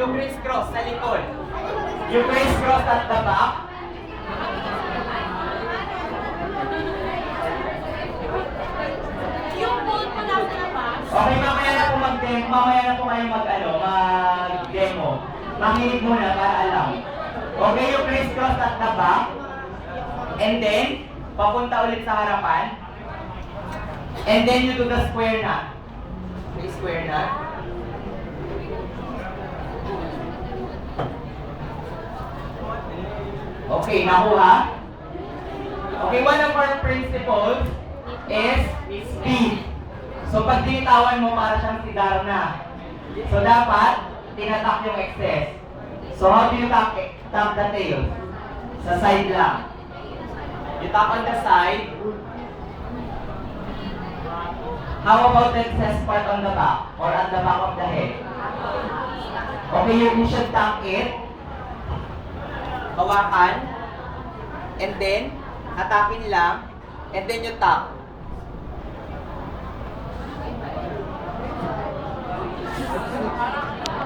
You crisscross sa likod. You crisscross at the back. Yung bolt mo nasa labas. Okay, mamaya na po mag-demo. Mamaya na po kayo mag-demo. Makinig muna para alam. Okay, you crisscross at the back. And then, papunta ulit sa harapan. And then you do the square knot. Okay, square knot. Okay, nakuha? Okay, one of our principles is speed. So pag dinitawan mo, para siyang si Darna. So dapat, tinatak yung excess. So how do you tap the tail? Sa side lang. You tap on the side. How about the excess part on the back? Or at the back of the head? Okay, you should tap it. Hawakan. And then, hatakin lang. And then you tap.